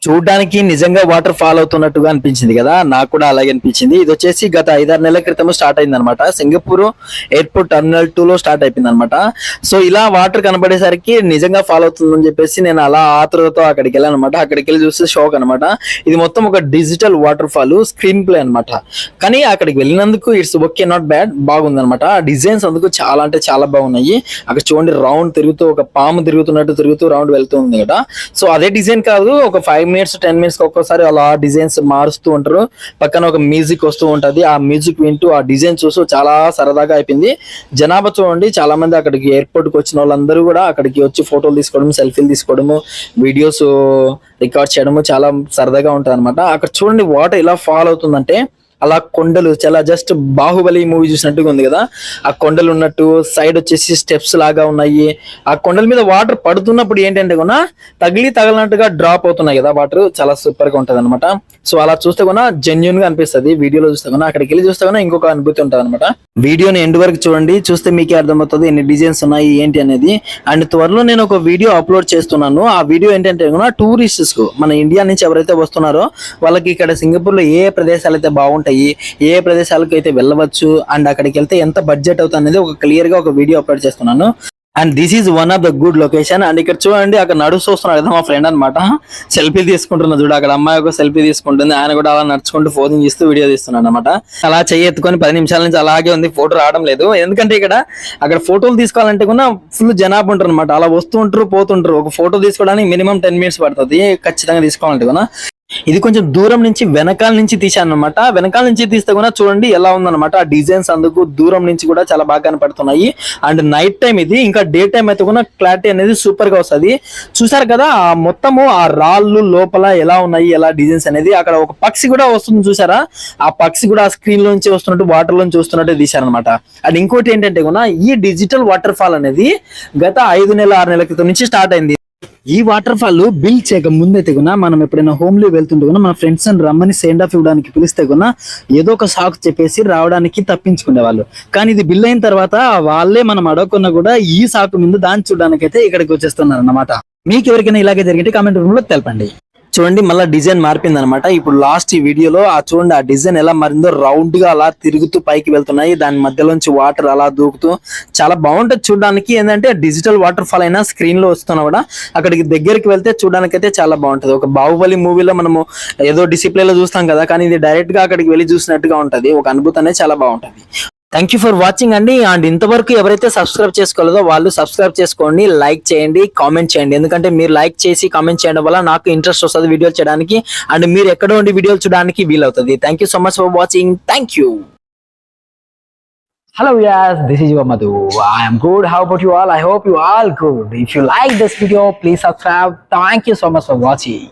చూడడానికి నిజంగా water fall అవుతున్నట్టుగా అనిపించింది కదా, నాకు కూడా అలాగే అనిపించింది. ఇది వచ్చేసి గత 5-6 నెలల క్రితం స్టార్ట్ అయింది అనమాట. సింగపూర్ ఎయిర్పోర్ట్ టర్మినల్ 2 లో స్టార్ట్ అయిపోయింది అనమాట. సో ఇలా వాటర్ కనబడేసరికి నిజంగా ఫాల్ అవుతుందని చెప్పేసి నేను అలా ఆతృతతో అక్కడికి వెళ్ళాను అనమాట. అక్కడికి వెళ్ళి చూస్తే షాక్ అనమాట. ఇది మొత్తం ఒక digital water fall screen play అనమాట. కానీ అక్కడికి వెళ్ళినందుకు ఇట్స్ ఓకే, నాట్ బ్యాడ్, బాగుంది అనమాట. ఆ డిజైన్స్ అందుకు చాలా అంటే చాలా బాగున్నాయి. అక్కడ చూడండి రౌండ్ తిరుగుతూ ఒక పాము తిరుగుతున్నట్టు తిరుగుతూ రౌండ్ వెళ్తుంది కదా. సో అదే డిజైన్ కాదు, ఒక 5 minutes 10 minutes ఒక్కోసారి అలా డిజైన్స్ మారుస్తూ ఉంటారు. పక్కన ఒక మ్యూజిక్ వస్తూ ఉంటది. ఆ మ్యూజిక్ వింటూ ఆ డిజైన్ చూస్తూ చాలా సరదాగా అయిపోయింది. జనాభా చూడండి, చాలా మంది అక్కడికి ఎయిర్పోర్ట్ కి వచ్చిన వాళ్ళందరూ కూడా అక్కడికి వచ్చి ఫోటోలు తీసుకోవడం, సెల్ఫీలు తీసుకోవడము, వీడియోస్ రికార్డ్ చేయడము చాలా సరదాగా ఉంటుంది అనమాట. అక్కడ చూడండి వాటర్ ఎలా ఫాల్ అవుతుందంటే అలా కొండలు చాలా జస్ట్ బాహుబలి మూవీ చూసినట్టుగా ఉంది కదా, ఆ కొండలు ఉన్నట్టు సైడ్ వచ్చేసి స్టెప్స్ లాగా ఉన్నాయి. ఆ కొండల మీద వాటర్ పడుతున్నప్పుడు ఏంటంటే కూడా తగిలినట్టుగా డ్రాప్ అవుతున్నాయి కదా వాటర్, చాలా సూపర్ గా ఉంటది అనమాట. సో అలా చూస్తే కూడా జెన్యున్ గా అనిపిస్తుంది. వీడియోలో చూస్తే కూడా, అక్కడికి వెళ్ళి చూస్తే కూడా ఇంకొక అనుభూతి ఉంటుంది అనమాట. వీడియోని ఎండ్ వరకు చూడండి, చూస్తే మీకే అర్థమవుతుంది ఎన్ని డిజైన్స్ ఉన్నాయి ఏంటి అనేది. అండ్ త్వరలో నేను ఒక వీడియో అప్లోడ్ చేస్తున్నాను. ఆ వీడియో ఏంటంటే కూడా టూరిస్ట్స్ కు, మన ఇండియా నుంచి ఎవరైతే వస్తున్నారో వాళ్ళకి ఇక్కడ సింగపూర్ లో ఏ ప్రదేశాలు అయితే బాగుంటాయి, ఏ ప్రదేశాలకు అయితే వెళ్ళవచ్చు, అండ్ అక్కడికి వెళ్తే ఎంత బడ్జెట్ అవుతుంది అనేది ఒక క్లియర్ గా ఒక వీడియో అప్లోడ్ చేస్తున్నాను. And this is one of the good location. And ఇక్కడ చూడండి, అక్కడ నడుస్తూ వస్తున్నాడు కదా మా ఫ్రెండ్ అనమాట, సెల్ఫీ తీసుకుంటున్నా చూడు. అక్కడ అమ్మాయి ఒక సెల్ఫీ తీసుకుంటుంది, ఆయన కూడా అలా నడుచుకుంటూ ఫోన్ చేస్తూ వీడియో తీస్తున్నాడు అనమాట. అలా ఎత్తుకొని 10 నిమిషాల నుంచి అలాగే ఉంది, ఫోటో రావడం లేదు. ఎందుకంటే అక్కడ ఫోటోలు తీసుకోవాలంటే కూడా ఫుల్ జనాభా ఉంటారు అనమాట. అలా వస్తూ ఉంటారు పోతుంటారు. ఒక ఫోటో తీసుకోవడానికి మినిమం 10 minutes పడుతుంది ఖచ్చితంగా తీసుకోవాలంటే కూడా. ఇది కొంచెం దూరం నుంచి వెనకాల నుంచి తీశాను అనమాట. వెనకాల నుంచి తీస్తే కూడా చూడండి ఎలా ఉందన్నమాట. ఆ డిజైన్స్ అందుకు దూరం నుంచి కూడా చాలా బాగా కనపడుతున్నాయి. అండ్ నైట్ టైం ఇది, ఇంకా డే టైం అయితే కూడా క్లారిటీ అనేది సూపర్ గా వస్తుంది. చూసారు కదా ఆ మొత్తము ఆ రాళ్ళు లోపల ఎలా ఉన్నాయి, ఎలా డిజైన్స్ అనేది. అక్కడ ఒక పక్షి కూడా వస్తుంది చూసారా, ఆ పక్షి కూడా ఆ స్క్రీన్ లోంచి వస్తున్నట్టు వాటర్ లోంచి వస్తున్నట్టు తీశారనమాట. అండ్ ఇంకోటి ఏంటంటే కూడా ఈ డిజిటల్ వాటర్ ఫాల్ అనేది గత 5 నెలల 6 నెలల క్రితం నుంచి స్టార్ట్ అయింది. ఈ వాటర్ ఫాల్ బిల్ చేయక ముందైతే కూడా మనం ఎప్పుడైనా హోమ్లీ వెళ్తుంటే కూడా మన ఫ్రెండ్స్ అని రమ్మని సెండ్ ఆఫ్ ఇవ్వడానికి పిలిస్తే కూడా ఏదో ఒక సాకు చెప్పేసి రావడానికి తప్పించుకునే వాళ్ళు. కానీ ఇది బిల్ అయిన తర్వాత వాళ్ళే మనం అడగకున్నా కూడా ఈ సాకు ముందు దాన్ని చూడడానికి అయితే ఇక్కడికి వచ్చేస్తున్నారు అన్నమాట. మీకు ఎవరికైనా ఇలాగే జరిగితే కామెంట్ రూమ్ లో తెలపండి. చూడండి మళ్ళీ డిజైన్ మారిపోయింది అనమాట. ఇప్పుడు లాస్ట్ ఈ వీడియోలో చూడండి ఆ డిజైన్ ఎలా మారిందో, రౌండ్ గా అలా తిరుగుతూ పైకి వెళ్తున్నాయి, దాని మధ్యలోంచి వాటర్ అలా దూకుతూ చాలా బాగుంటది చూడడానికి. ఏంటంటే డిజిటల్ వాటర్ ఫాల్ అయినా స్క్రీన్ లో వస్తున్నా కూడా అక్కడికి దగ్గరికి వెళ్తే చూడడానికి అయితే చాలా బాగుంటది. ఒక బాహుబలి మూవీలో మనము ఏదో డిసిప్లే లో చూస్తాం కదా, కానీ ఇది డైరెక్ట్ గా అక్కడికి వెళ్ళి చూసినట్టుగా ఉంటది. ఒక అనుభూతి అనేది చాలా బాగుంటది. థ్యాంక్ యూ ఫర్ వాచింగ్ అండి. అండ్ ఇంతవరకు ఎవరైతే సబ్స్క్రైబ్ చేసుకోలేదో వాళ్ళు సబ్స్క్రైబ్ చేసుకోండి, లైక్ చేయండి, కామెంట్ చేయండి. ఎందుకంటే మీరు లైక్ చేసి కామెంట్ చేయడం వల్ల నాకు ఇంట్రెస్ట్ వస్తుంది వీడియోలు చేయడానికి, అండ్ మీరు ఎక్కడ ఉండి వీడియోలు చూడడానికి వీలవుతుంది. Thank you so much for watching. Thank you. Hello guys, this is your Madhu. I am good. How about you all? I hope you all good. If you like this video, please subscribe. Thank you so much for watching.